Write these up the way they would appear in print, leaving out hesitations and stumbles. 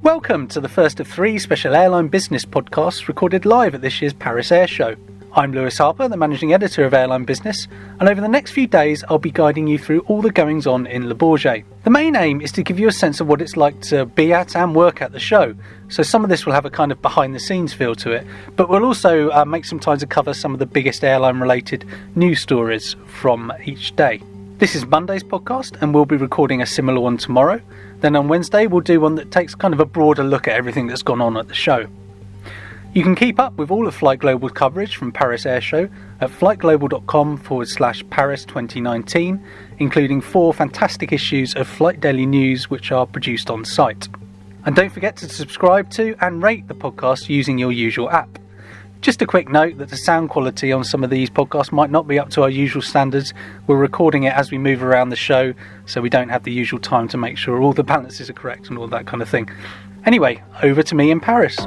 Welcome to the first of 3 special Airline Business podcasts recorded live at this year's Paris Air Show. I'm Lewis Harper, the managing editor of Airline Business, and over the next few days I'll be guiding you through all the goings-on in Le Bourget. The main aim is to give you a sense of what it's like to be at and work at the show, so some of this will have a kind of behind-the-scenes feel to it, but we'll also make some time to cover some of the biggest airline-related news stories from each day. This is Monday's podcast, and we'll be recording a similar one tomorrow. Then on Wednesday we'll do one that takes kind of a broader look at everything that's gone on at the show. You can keep up with all of Flight Global's coverage from Paris Air Show at flightglobal.com/Paris 2019, including 4 fantastic issues of Flight Daily News which are produced on site. And don't forget to subscribe to and rate the podcast using your usual app. Just a quick note that the sound quality on some of these podcasts might not be up to our usual standards. We're recording it as we move around the show, so we don't have the usual time to make sure all the balances are correct and all that kind of thing. Anyway, over to me in Paris.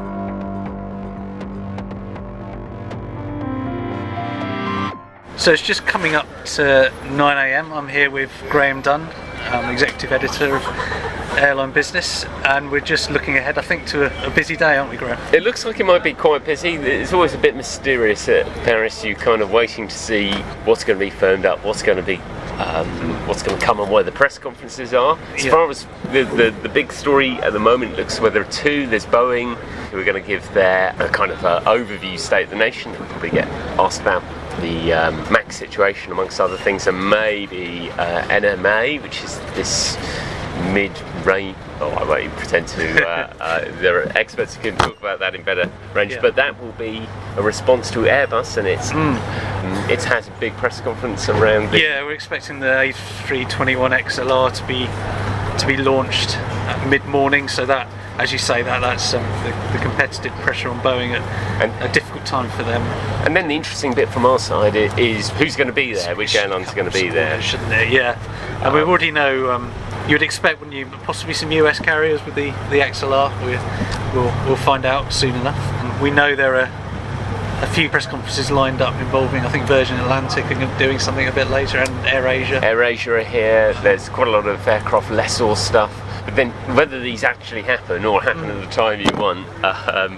So it's just coming up to 9 a.m. I'm here with Graham Dunn, executive editor of Airline Business, and we're just looking ahead, I think, to a busy day, aren't we, Graham? It looks like it might be quite busy. It's always a bit mysterious at Paris. You're kind of waiting to see what's going to be firmed up, what's going to come and where the press conferences are. As far as the big story at the moment looks, where there are 2, there's Boeing, who are going to give their kind of overview state of the nation. They'll probably get asked about the MAX situation, amongst other things, and maybe NMA, which is this mid-range. I won't even pretend to. There are experts who can talk about that in better range, but that will be a response to Airbus, and it has a big press conference around. We're expecting the A321XLR to be launched at mid-morning, so that, as you say, that's the competitive pressure on Boeing at a difficult time for them. And then the interesting bit from our side is who's going to be there, which airline's going to be there, shouldn't there? Yeah, and we already know. You would expect, wouldn't you, possibly some US carriers with the XLR. We'll find out soon enough. And we know there are a few press conferences lined up involving, I think, Virgin Atlantic are doing something a bit later, and AirAsia. AirAsia are here. There's quite a lot of aircraft lessor stuff. But then whether these actually happen or happen at the time you want,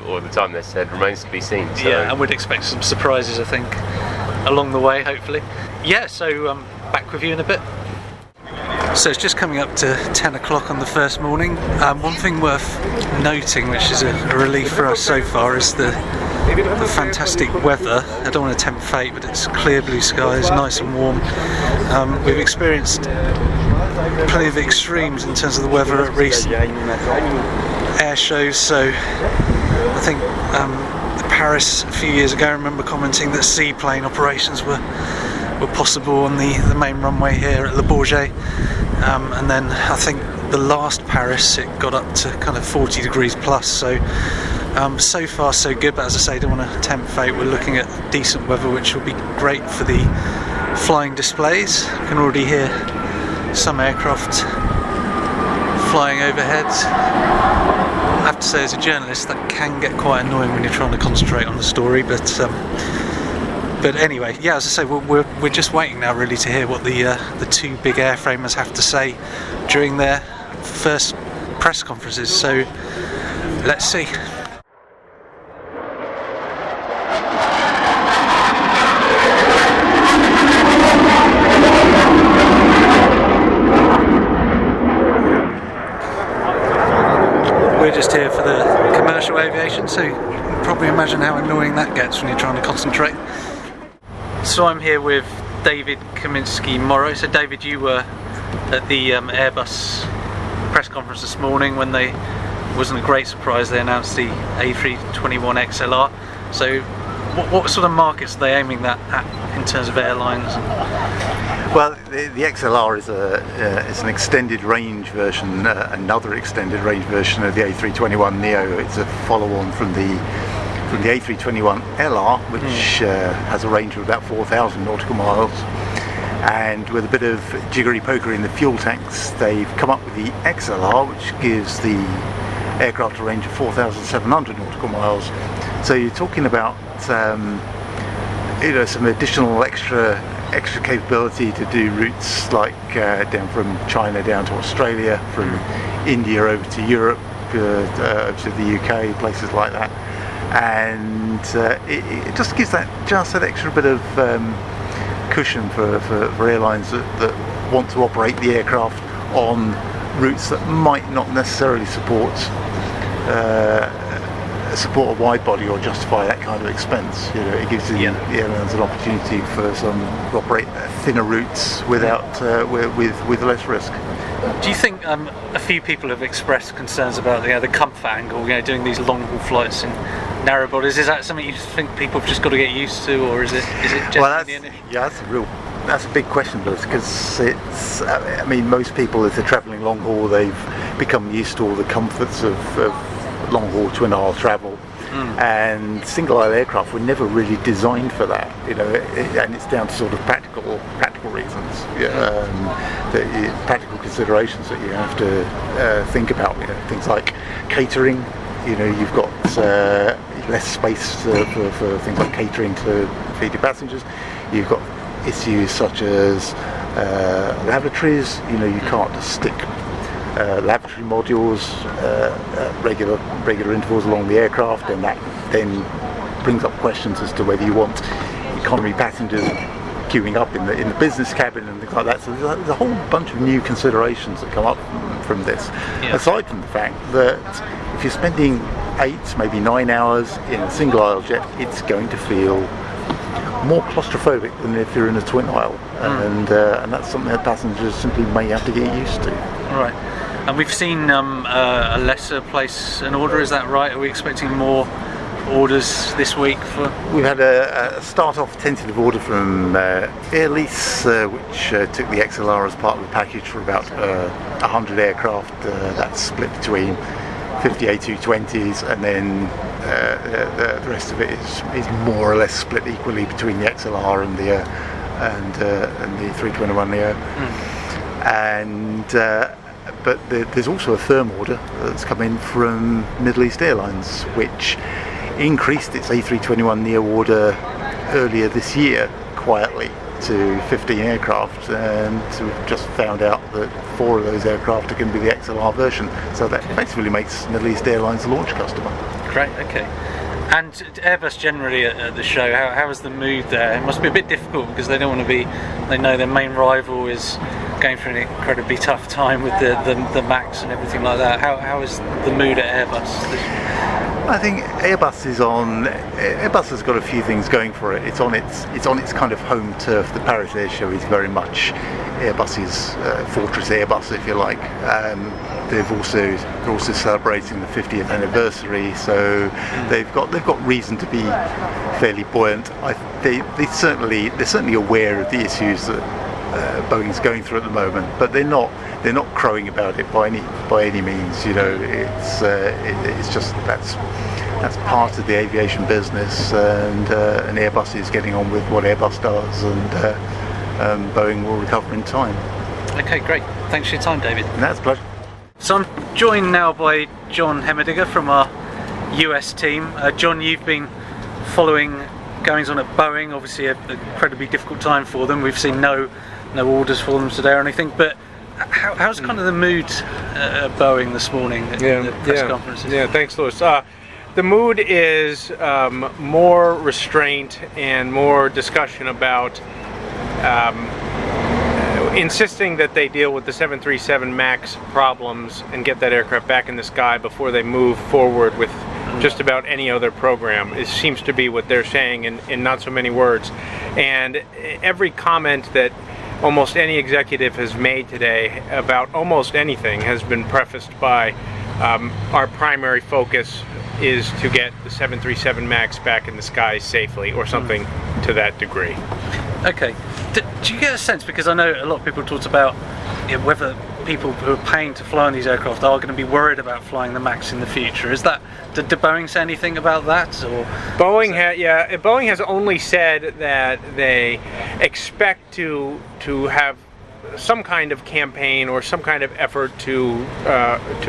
or the time they said, remains to be seen. So. Yeah, and we'd expect some surprises, I think, along the way, hopefully. Yeah, so back with you in a bit. So it's just coming up to 10 o'clock on the first morning. One thing worth noting, which is a relief for us so far, is the fantastic weather. I don't want to tempt fate, but it's clear blue skies, nice and warm. We've experienced plenty of extremes in terms of the weather at recent air shows, so I think Paris a few years ago, I remember commenting that seaplane operations were possible on the main runway here at Le Bourget, and then I think the last Paris it got up to kind of 40 degrees plus, so so far so good, but as I say, don't want to tempt fate. We're looking at decent weather, which will be great for the flying displays. You can already hear some aircraft flying overhead. I have to say, as a journalist, that can get quite annoying when you're trying to concentrate on the story, but anyway, yeah, as I say, we're just waiting now really to hear what the 2 big airframers have to say during their first press conferences, so let's see. We're just here for the commercial aviation, so you can probably imagine how annoying that gets when you're trying to concentrate. So I'm here with David Kaminsky-Morrow. So David, you were at the Airbus press conference this morning when it wasn't a great surprise, they announced the A321XLR. So what sort of markets are they aiming that at in terms of airlines? Well, the XLR is an extended range version, another extended range version of the A321neo. It's a follow-on from the A321LR, which has a range of about 4,000 nautical miles. And with a bit of jiggery-pokery in the fuel tanks, they've come up with the XLR, which gives the aircraft a range of 4,700 nautical miles. So you're talking about some additional extra capability to do routes like down from China down to Australia, from India over to Europe, to the UK, places like that, and it just gives that extra bit of cushion for airlines that want to operate the aircraft on routes that might not necessarily support a wide body or justify that kind of expense. It gives the airlines an opportunity for some to operate thinner routes without with less risk. Do you think a few people have expressed concerns about the comfort angle, doing these long haul flights in narrow bodies? Is that something you think people have just got to get used to, or is it just that's a big question, because it's. I mean, most people, if they're travelling long haul, they've become used to all the comforts of long haul twin aisle travel, and single aisle aircraft were never really designed for that. And it's down to sort of practical reasons, practical considerations that you have to think about. Things like catering. You've got less space for things like catering to feed your passengers. You've got issues such as lavatories. You can't just stick lavatory modules at regular intervals along the aircraft, and that then brings up questions as to whether you want economy passengers queuing up in the business cabin and things like that. So there's a whole bunch of new considerations that come up from this, aside from the fact that if you're spending 8, maybe 9 hours in a single aisle jet, it's going to feel more claustrophobic than if you're in a twin aisle, and that's something that passengers simply may have to get used to. Right. And we've seen a lesser place an order, is that right? Are we expecting more orders this week? We've had a start-off tentative order from Air Lease, which took the XLR as part of the package for about 100 aircraft. That's split between 50 A220s, and then the rest of it is more or less split equally between the XLR and the 321neo. But there's also a firm order that's come in from Middle East Airlines, which increased its A321neo order earlier this year quietly to 15 aircraft, and we've just found out that 4 of those aircraft are going to be the XLR version, so that effectively makes Middle East Airlines a launch customer. Great, okay. And Airbus generally at the show, how is the mood there? It must be a bit difficult because they know their main rival is going through an incredibly tough time with the MAX and everything like that. How is the mood at Airbus? I think Airbus has got a few things going for it. It's on its kind of home turf. The Paris Air Show is very much Airbus's fortress Airbus, if you like. They're also celebrating the 50th anniversary, so they've got reason to be fairly buoyant. They're certainly aware of the issues that Boeing's going through at the moment, but they're not crowing about it by any means. It's just that's part of the aviation business, and Airbus is getting on with what Airbus does, and Boeing will recover in time. Okay, great. Thanks for your time, David. That's a pleasure. So I'm joined now by John Hemmerdigger from our US team. John, you've been following goings on at Boeing, obviously an incredibly difficult time for them. We've seen no orders for them today or anything, but how's kind of the mood at Boeing this morning at the press conferences? Yeah, thanks, Lewis. The mood is more restraint and more discussion about insisting that they deal with the 737 MAX problems and get that aircraft back in the sky before they move forward with just about any other program. It seems to be what they're saying in not so many words. And every comment that almost any executive has made today about almost anything has been prefaced by our primary focus is to get the 737 MAX back in the sky safely, or something to that degree. Okay. Do you get a sense, because I know a lot of people talked about whether people who are paying to fly on these aircraft are going to be worried about flying the MAX in the future. Is that, did Boeing say anything about that? Or Boeing has only said that they expect to have some kind of campaign or some kind of effort to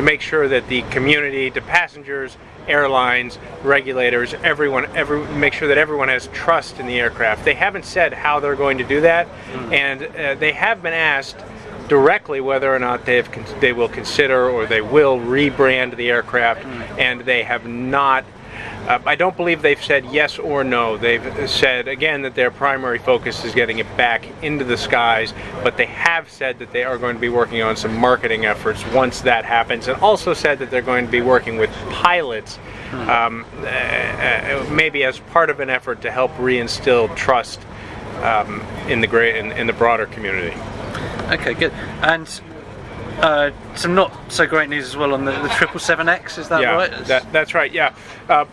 make sure that the community, the passengers, airlines, regulators, make sure that everyone has trust in the aircraft. They haven't said how they're going to do that, and they have been asked directly whether or not they will consider or they will rebrand the aircraft, and they have not. I don't believe they've said yes or no. They've said, again, that their primary focus is getting it back into the skies, but they have said that they are going to be working on some marketing efforts once that happens, and also said that they're going to be working with pilots, maybe as part of an effort to help reinstill trust in the broader community. Okay, good. And some not so great news as well on the 777X, is that right? That's right, yeah.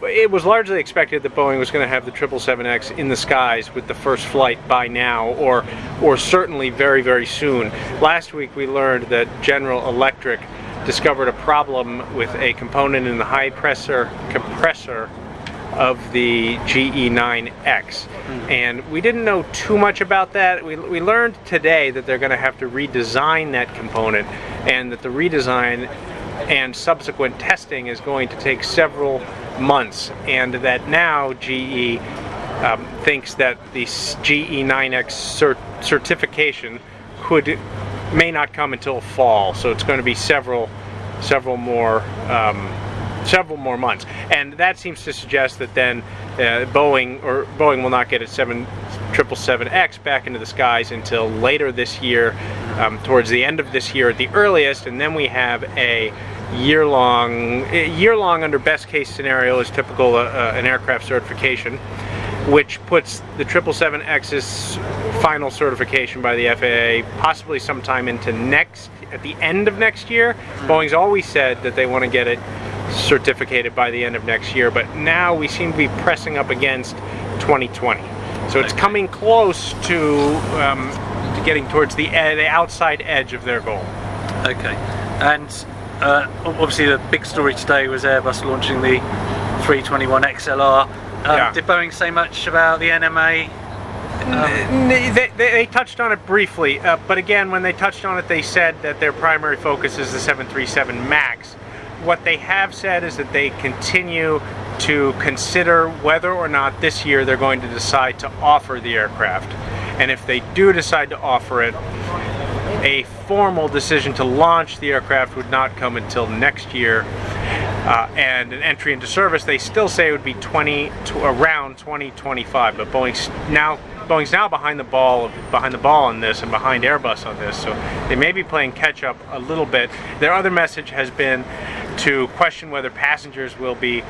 It was largely expected that Boeing was going to have the 777X in the skies with the first flight by now, or certainly very, very soon. Last week we learned that General Electric discovered a problem with a component in the high pressure compressor of the GE9X, and we didn't know too much about that. We learned today that they're going to have to redesign that component, and that the redesign and subsequent testing is going to take several months, and that now GE thinks that the GE9X certification may not come until fall, so it's going to be several more months, and that seems to suggest that then Boeing will not get its 777X back into the skies until later this year, towards the end of this year at the earliest, and then we have a year-long under best case scenario is typical an aircraft certification, which puts the 777X's final certification by the FAA possibly sometime into at the end of next year. Boeing's always said that they want to get it certificated by the end of next year, but now we seem to be pressing up against 2020. So it's coming close to getting towards the outside edge of their goal. Okay. And obviously the big story today was Airbus launching the 321 XLR. Did Boeing say much about the NMA? They touched on it briefly, but again, when they touched on it, they said that their primary focus is the 737 MAX. What they have said is that they continue to consider whether or not this year they're going to decide to offer the aircraft. And if they do decide to offer it, a formal decision to launch the aircraft would not come until next year. And an entry into service, they still say it would be around 2025, but Boeing's now behind the ball on this, and behind Airbus on this, so they may be playing catch up a little bit. Their other message has been to question whether passengers will be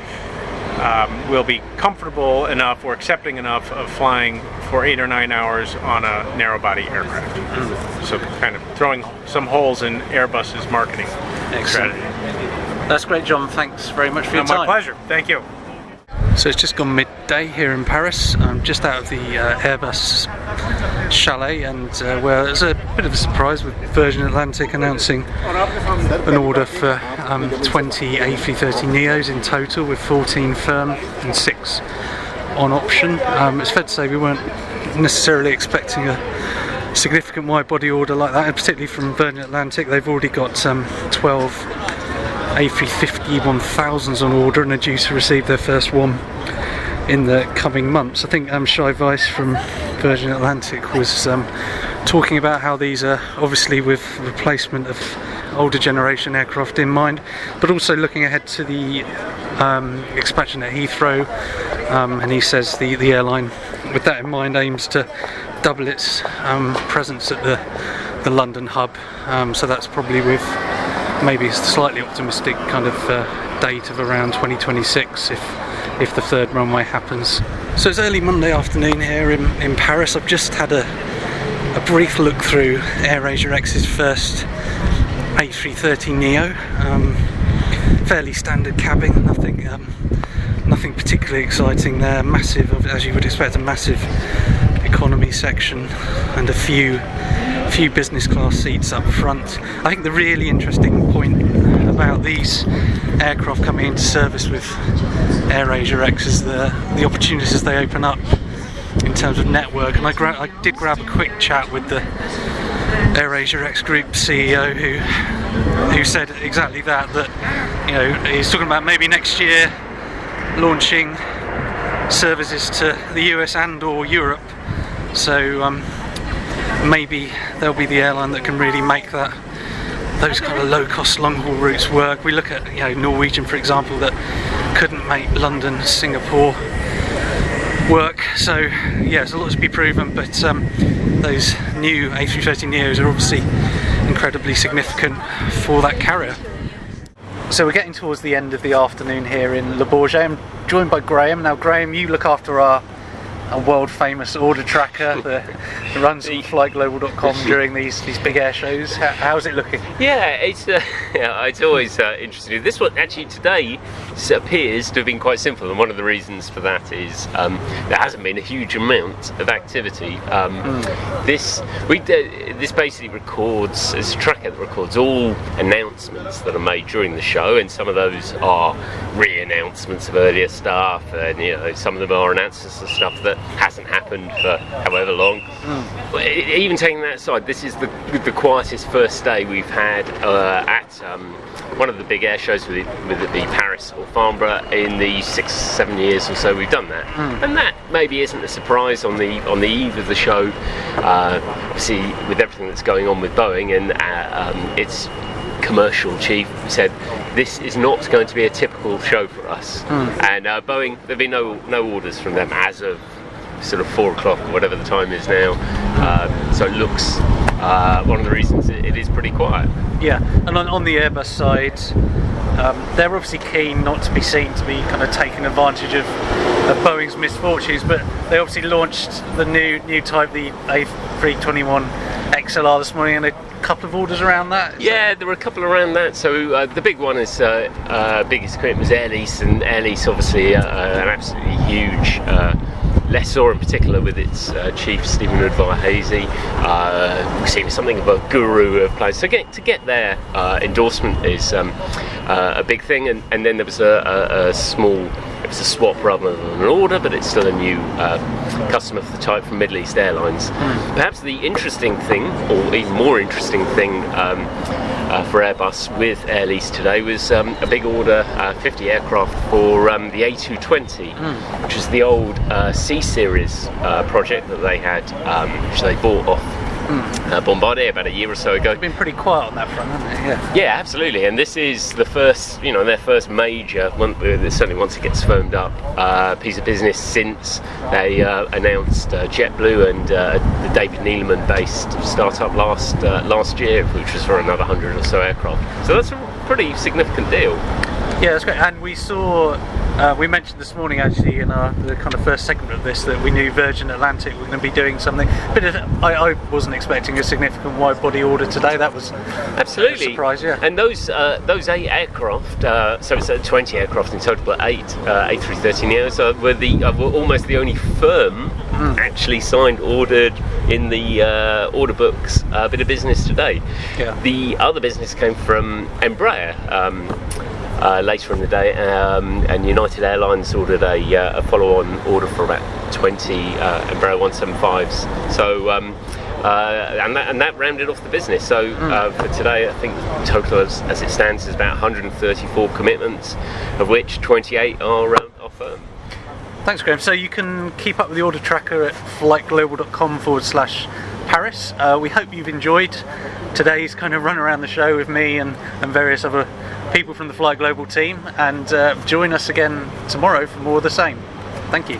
comfortable enough or accepting enough of flying for 8 or 9 hours on a narrow-body aircraft. So kind of throwing some holes in Airbus's marketing strategy. That's great, John. Thanks very much for your time. My pleasure. Thank you. So it's just gone midday here in Paris. I'm just out of the Airbus chalet, and where there's a bit of a surprise with Virgin Atlantic announcing an order for 20 A330neos in total, with 14 firm and 6 on option. It's fair to say we weren't necessarily expecting a significant wide-body order like that, and particularly from Virgin Atlantic. They've already got 12 A350-1000s on order and are due to receive their first one in the coming months. I think Shai Weiss from Virgin Atlantic was talking about how these are obviously with replacement of older generation aircraft in mind, but also looking ahead to the expansion at Heathrow, and he says the airline, with that in mind, aims to double its presence at the London hub, so that's probably with maybe a slightly optimistic kind of date of around 2026 if the third runway happens. So it's early Monday afternoon here in Paris. I've just had a brief look through AirAsia X's first A330neo. Fairly standard cabin, nothing particularly exciting there. Massive, as you would expect, a massive economy section and a few business class seats up front. I think the really interesting point about these aircraft coming into service with AirAsia X is the opportunities they open up in terms of network. And I did grab a quick chat with the AirAsia X Group CEO who said exactly that you know, he's talking about maybe next year launching services to the US and or Europe. So maybe they'll be the airline that can really make those kind of low-cost long-haul routes work. We look at Norwegian, for example, that couldn't make London, Singapore work. So yeah, there's a lot to be proven, but those new A330neos are obviously incredibly significant for that carrier. So we're getting towards the end of the afternoon here in Le Bourget. I'm joined by Graham. Now Graham, you look after our world famous order tracker that runs on flyglobal.com during these big air shows. How's it looking? Yeah, it's always interesting. This one actually today appears to have been quite simple, and one of the reasons for that is there hasn't been a huge amount of activity. This basically records, it's a tracker that records all announcements that are made during the show, and some of those are re-announcements of earlier stuff, and some of them are announcements of stuff that hasn't happened for however long. But even taking that aside, this is the quietest first day we've had at one of the big air shows, with it be Paris or Farnborough, in the 6-7 years or so we've done that. And that maybe isn't a surprise on the eve of the show. Obviously, with everything that's going on with Boeing, and its commercial chief said this is not going to be a typical show for us. And Boeing, there've been no orders from them as of sort of 4 o'clock or whatever the time is now. So it looks one of the reasons it is pretty quiet. Yeah, and on the Airbus side, they're obviously keen not to be seen to be kind of taking advantage of Boeing's misfortunes, but they obviously launched the new type, the A321 XLR this morning, and a couple of orders around that. Yeah, there were a couple around that. So the big one is biggest equipment was Air Lease, and Air Lease obviously an absolutely huge lessor, in particular with its chief Stephen Udvar-Hazy. We've seen something of a guru of planes. So to get their endorsement is a big thing, and then there was a small. It was a swap rather than an order, but it's still a new customer for the type from Middle East Airlines. Perhaps the interesting thing, or even more interesting thing for Airbus with Air Lease today was a big order, 50 aircraft for the A220, which is the old C-Series project that they had, which they bought off Bombardier about a year or so ago. It's been pretty quiet on that front, hasn't it? Yeah, absolutely. And this is the first, their first major, certainly once it gets firmed up, piece of business since they announced JetBlue and the David Neeleman-based startup last year, which was for another 100 or so aircraft. So that's a pretty significant deal. Yeah, that's great. And we saw, we mentioned this morning actually in the kind of first segment of this that we knew Virgin Atlantic were going to be doing something. But I wasn't expecting a significant wide-body order today. That was absolutely a surprise. Yeah. And those 8 aircraft, so it's 20 aircraft in total, but 8 A330neos were almost the only firm actually signed, ordered in the order books bit of business today. Yeah. The other business came from Embraer. Later in the day, and United Airlines ordered a follow-on order for about 20 Embraer 175s. So, and that rounded off the business. So for today, I think the total as it stands is about 134 commitments, of which 28 are firm. Thanks, Graham. So you can keep up with the order tracker at flightglobal.com/Paris. We hope you've enjoyed today's kind of run around the show with me and various other people from the Fly Global team, and join us again tomorrow for more of the same. Thank you.